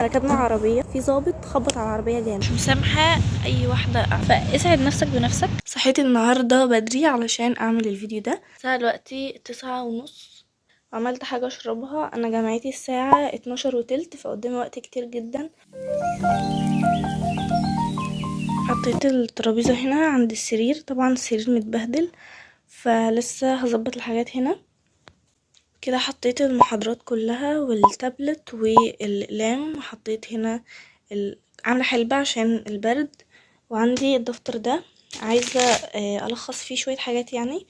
ركبنا عربية، في ضابط خبط على العربية جامد، مش مسامحة اي واحدة فاسعد نفسك بنفسك. صحيت النهاردة بدري علشان اعمل الفيديو ده. الساعة دلوقتي 9:30. عملت حاجة اشربها. انا جامعتي الساعة 12:15 فقدامي وقت كتير جدا. حطيت الترابيزة هنا عند السرير، طبعا السرير متبهدل فلسه هظبط الحاجات هنا كده. حطيت المحاضرات كلها والتابلت والاقلام. حطيت هنا عامله حلبة عشان البرد. وعندي الدفتر ده عايزه الخص فيه شويه حاجات يعني.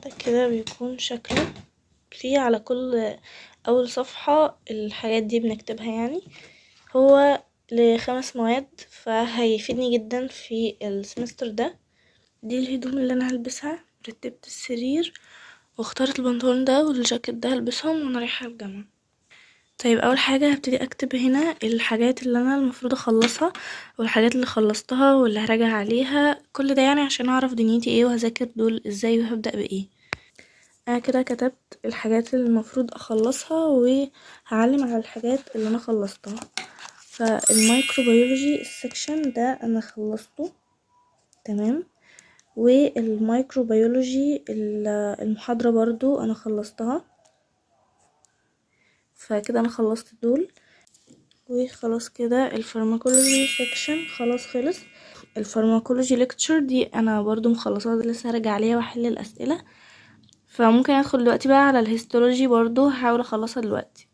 ده كده بيكون شكله فيه على كل اول صفحه الحاجات دي بنكتبها يعني. هو ل5 مواد فهيفيدني جدا في السمستر ده. دي الهدوم اللي انا هلبسها. رتبت السرير واخترت البنطلون ده والجاكيت ده هلبسهم وانا رايحه الجامعه. طيب اول حاجه هبتدي اكتب هنا الحاجات اللي انا المفروض اخلصها والحاجات اللي خلصتها واللي هراجع عليها، كل ده يعني عشان اعرف دنيتي ايه وهذاكر دول ازاي وهبدا بايه. انا كده كتبت الحاجات اللي المفروض اخلصها وهعلم على الحاجات اللي انا خلصتها. فالميكروبيولوجي السكشن ده انا خلصته تمام، والميكروبيولوجي المحاضرة برضو انا خلصتها. فكده انا خلصت دول وخلاص كده. الفارماكولوجي سيكشن خلاص خلص. الفارماكولوجي ليكتشر دي انا برضو مخلصاها، لسه هرجع عليها واحل الاسئله. فممكن ادخل دلوقتي بقى على الهيستولوجي، برضو هحاول اخلصها دلوقتي.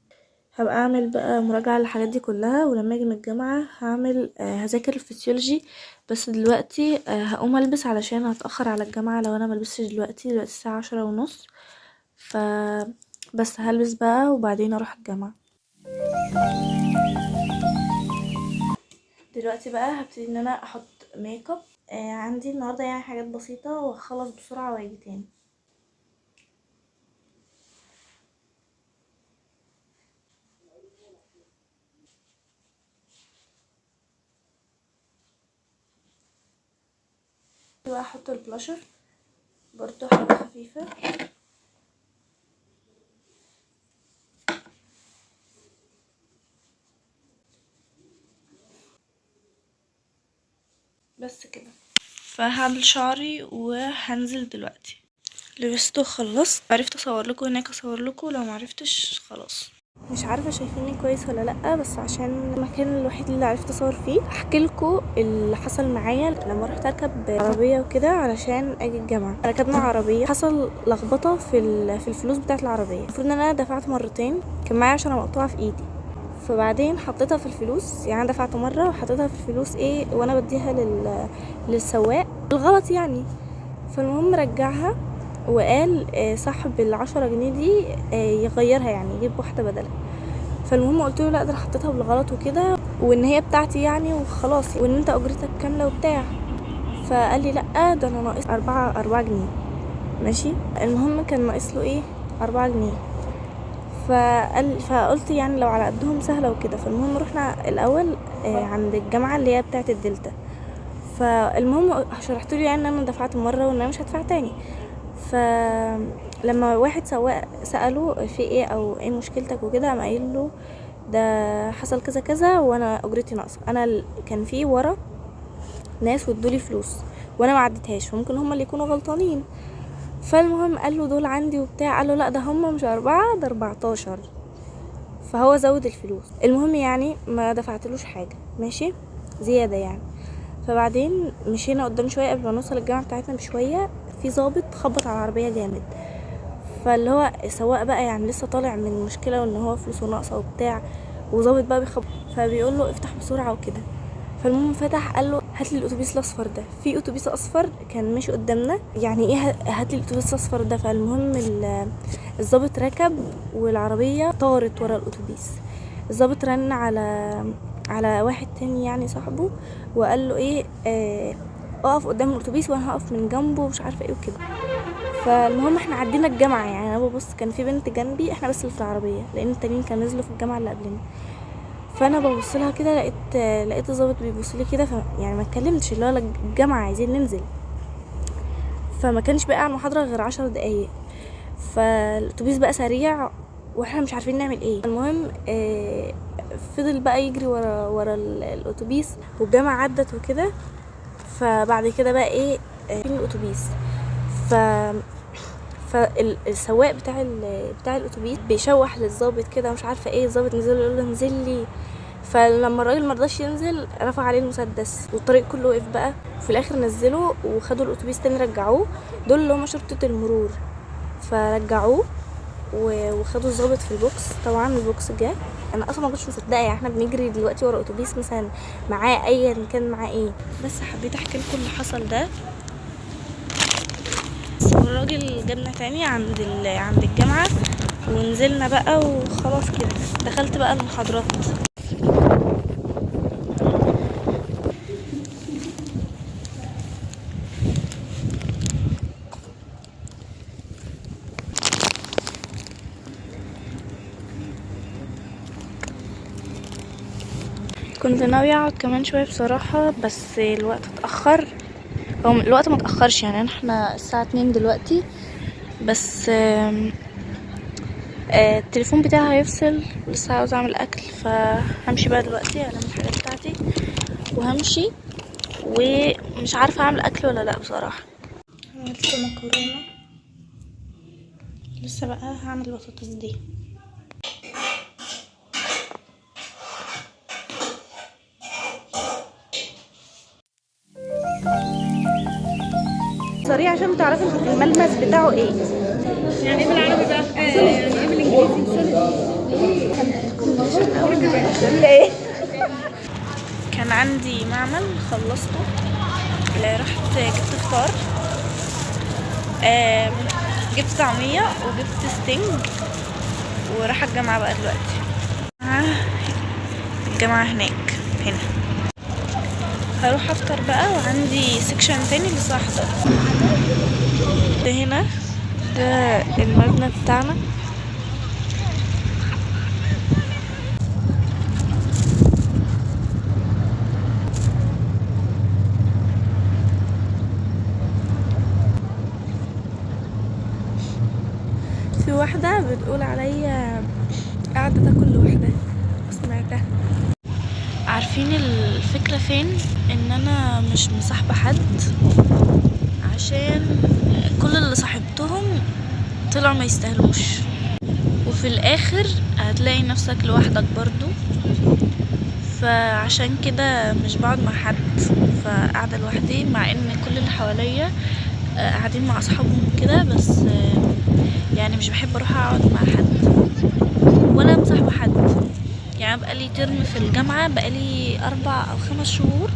هبقى اعمل بقى مراجعه للحاجات دي كلها، ولما اجي من الجامعه هعمل هذاكر الفسيولوجي. بس دلوقتي هقوم البس علشان هتاخر على الجامعه لو انا ملبسش دلوقتي الساعه 10:30. بس هلبس بقى وبعدين اروح الجامعه. دلوقتي بقى هبتدي ان انا احط ميك اب. عندي النهارده يعني حاجات بسيطه وهخلص بسرعه واجي تاني. بقى احط البلاشر برضو حاجه خفيفه. بس كده فهعمل شعري وهنزل دلوقتي. لبسته وخلصت، عرفت اصور لكم هناك اصور لكم، لو معرفتش خلاص. مش عارفه شايفيني كويس ولا لا، بس عشان المكان الوحيد اللي عرفت اصور فيه احكي لكم اللي حصل معايا لما رحت اركب عربيه وكده علشان اجي الجامعه. ركبنا عربيه، حصل لخبطه في الفلوس بتاعه العربيه. المفروض ان انا دفعت مرتين، كان معايا عشان مقطوعه في ايدي. فبعدين حطيتها في الفلوس، يعني دفعت مره وحطيتها في الفلوس وانا بديها للسواق الغلط يعني. فالمهم رجعها وقال صاحب ال10 جنيه دي يغيرها يعني يجيب واحدة بدلها. فالمهم قلت له لا ده انا حطيتها بالغلط وكده، وان هي بتاعتي يعني وخلاص، وان انت اجرتك كاملة وبتاع. فقال لي لا ده انا ناقص 4 جنيه. ماشي. المهم كان ناقص له 4 جنيه. فقلت يعني لو على قدهم سهلة وكده. فالمهم رحنا الاول عند الجامعة اللي هي بتاعت الدلتا. فالمهم شرحت له يعني ان انا دفعت مرة وان انا مش هدفع تاني. فلما واحد سواق سأله في ايه او ايه مشكلتك وكده، قام قايل له ده حصل كذا كذا وانا اجرتي ناقصه. انا كان في ورا ناس وادولي فلوس وانا ما عدتهاش، فممكن هما اللي يكونوا غلطانين. فالمهم قال له دول عندي وبتاع، قال له لا ده هما مش 4 ده 14. فهو زود الفلوس. المهم يعني ما دفعتلوش حاجه ماشي زياده يعني. فبعدين مشينا قدام شويه قبل ما نوصل الجامعه بتاعتنا بشويه، في ضابط خبط على العربيه جامد. فاللي هو السواق بقى يعني لسه طالع من مشكله وان هو فلوسه ناقصه وبتاع، وظابط بقى بيخبط. فبيقول له افتح بسرعه وكده. فالمهم فتح، قال له هات لي الاتوبيس الاصفر ده. في اتوبيس اصفر كان ماشي قدامنا، يعني ايه هات لي الاتوبيس الاصفر ده. فالمهم الظابط ركب والعربيه طارت ورا الاتوبيس. الظابط رن على واحد تاني يعني صاحبه، وقال له اقف قدام الاتوبيس وانا هقف من جنبه ومش عارفه ايه وكده. فالمهم احنا عدينا الجامعه، يعني انا ببص كان في بنت جنبي، احنا بس اللي في العربيه لان التانيين كانوا نزلوا في الجامعه اللي قبلنا. فانا ببص لها كده، لقيت الظابط بيبص لي كده، يعني ما اتكلمتش، اللي هو الجامعه عايزين ننزل. فما كانش بقى على المحاضره غير 10 دقايق. فالاتوبيس بقى سريع واحنا مش عارفين نعمل ايه. المهم فضل بقى يجري ورا الاتوبيس، والجامعة عدت وكده. فبعد كده بقى ايه فين الاتوبيس؟ ف فالسواق بتاع الاتوبيس بيشوح للظابط كده، مش عارفه ايه. الظابط نزل يقول له انزل لي، فلما الراجل مرضاش ينزل رفع عليه المسدس، والطريق كله وقف بقى. في الاخر نزلوا وخدوا الاتوبيس تاني، رجعوه. دول اللي هم شرطة المرور، فرجعوه وخدوا الظابط في البوكس. طبعا البوكس جه، انا اصلا ما كنتش مصدقه. يعني احنا بنجري دلوقتي ورا اتوبيس مثلا معاه ايا كان معاه ايه. بس حبيت احكي لكم اللي حصل ده. والراجل جابنا تاني عند الجامعه، ونزلنا بقى وخلاص كده. دخلت بقى المحاضرات. كنت ناوية اقعد كمان شوية بصراحة، بس الوقت اتأخر. هو الوقت ما اتأخرش، يعني احنا الساعة 2 دلوقتي بس. التليفون بتاعي هيفصل، لسه عاوز اعمل اكل. فهمشي بقى دلوقتي انام الحاجات بتاعتي وهمشي. ومش عارفة اعمل اكل ولا لا بصراحة. عملت مكرونة، لسه بقى هعمل البطاطس دي. سريع عشان تعرفي الملمس بتاعه ايه. يعني ايه بالعربي بقى؟ يعني ايه بالانجليزي؟ ايه؟ كان عندي معمل خلصته. رحت جبت فطار، جبت طعمية وجبت ستينج، وراح الجامعة بقى دلوقتي. الجامعة هناك هنا. هروح افطر بقى، وعندي سيكشن تاني لسه هحضر. ده هنا ده المبنى بتاعنا. في واحدة بتقول عليا قاعدة تاكل لوحدها، سمعتها. عارفين الفكرة فين؟ ان انا مش مصاحبة حد، عشان كل اللي صاحبتهم طلعوا ما يستاهلوش، وفي الاخر هتلاقي نفسك لوحدك برضو. فعشان كده مش بقعد مع حد، فقاعدة لوحدي، مع ان كل اللي حواليا قاعدين مع اصحابهم كده. بس يعني مش بحب اروح اقعد مع حد ولا مصاحبة حد. يعني بقالي ترم في الجامعة، بقالي 4 أو 5 شهور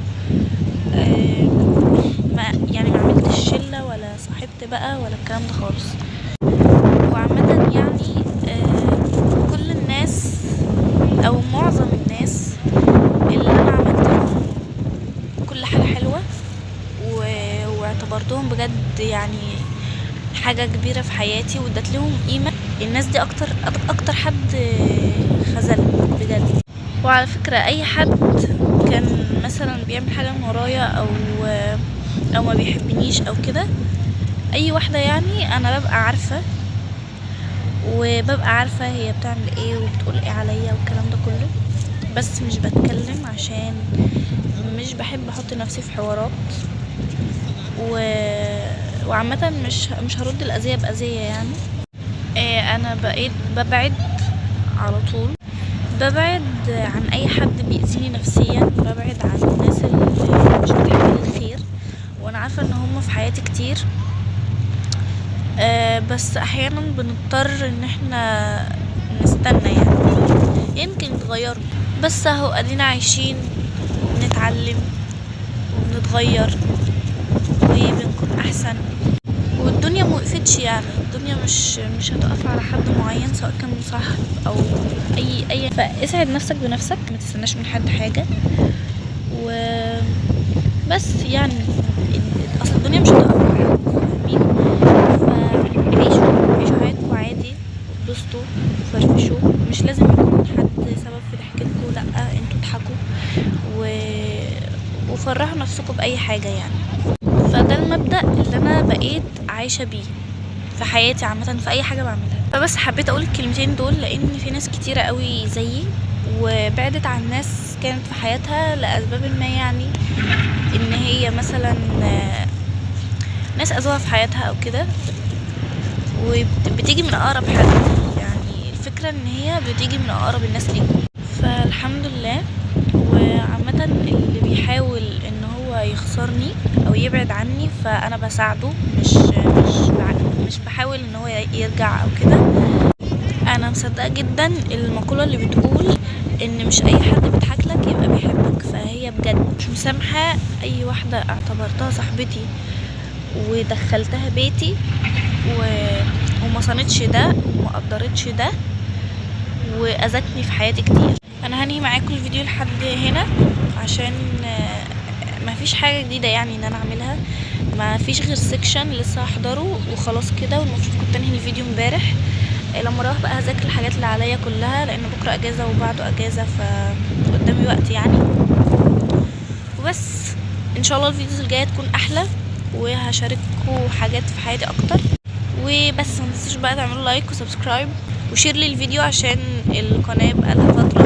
ما عملتش شلة ولا صاحبت بقى ولا الكلام ده خالص. وعامة يعني كل الناس او معظم الناس اللي انا عملت لهم كل حاجة حلوة واعتبرتهم بجد يعني حاجة كبيرة في حياتي، وادت لهم قيمة. الناس دي اكتر حد خذلني بجد. وعلى فكرة اي حد كان مثلا بيعمل حاجة من ورايا او ما بيحبنيش او كده، اي واحدة يعني انا ببقى عارفة، وببقى عارفة هي بتعمل ايه وبتقول ايه عليا والكلام ده كله. بس مش بتكلم عشان مش بحب احط نفسي في حوارات. وعامة مش هرد الأذية بأذية يعني. انا بقيت ببعد على طول، ببعد عن اي حد بيأذيني نفسيا، ببعد عن الناس اللي مش بتحمل الخير. وانا عارفة ان هم في حياتي كتير، بس احيانا بنضطر ان احنا نستنى، يعني يمكن يتغيروا. بس اهو ادينا عايشين، نتعلم ونتغير وبنكون احسن. والدنيا موقفتش، يعني الدنيا مش هتقف على حد معين، سواء كان صاحب او اي. فاسعد نفسك بنفسك، ما تستناش من حد حاجه. وبس يعني اصل الدنيا مش هتقف على حد، فاهمين؟ عيشوا حياتكم عادي، اتبسطوا وفرفشوا. مش لازم يكون حد سبب في ضحكتكم، لا انتوا اضحكوا وفرحوا نفسكم باي حاجه يعني. فده المبدأ اللي انا بقيت عايشه بيه. في حياتي عامه، في اي حاجه بعملها. فبس حبيت اقول الكلمتين دول لان في ناس كتيره قوي زيي وبعدت عن ناس كانت في حياتها لاسباب ما، يعني ان هي مثلا ناس اذوها في حياتها او كده، وبتيجي من اقرب حد. يعني الفكره ان هي بتيجي من اقرب الناس ليك. فالحمد لله. وعامه اللي بيحاول ان هو يخسرني او يبعد عني فانا بساعده، مش بحاول ان هو يرجع او كده. انا مصدقه جدا المقوله اللي بتقول ان مش اي حد بيضحك لك يبقى بيحبك. فهي بجد مش مسامحه اي واحده اعتبرتها صاحبتي ودخلتها بيتي وما صانتش ده وما قدرتش ده واذتني في حياتي كتير. انا هنهي معاكم الفيديو لحد هنا عشان ما فيش حاجه جديده يعني ان انا اعملها. ما فيش غير سيكشن لسه هحضره وخلاص كده، والمفروض كنت انهي الفيديو امبارح. لما اروح بقى هذاكر الحاجات اللي عليا كلها لان بكره اجازه وبعده اجازه فقدامي وقت يعني. وبس ان شاء الله الفيديوز الجايه تكون احلى وهشارككم حاجات في حياتي اكتر. وبس ما تنسوش بقى تعملوا لايك وسبسكرايب وشير لي الفيديو عشان القناه بقى لها فتره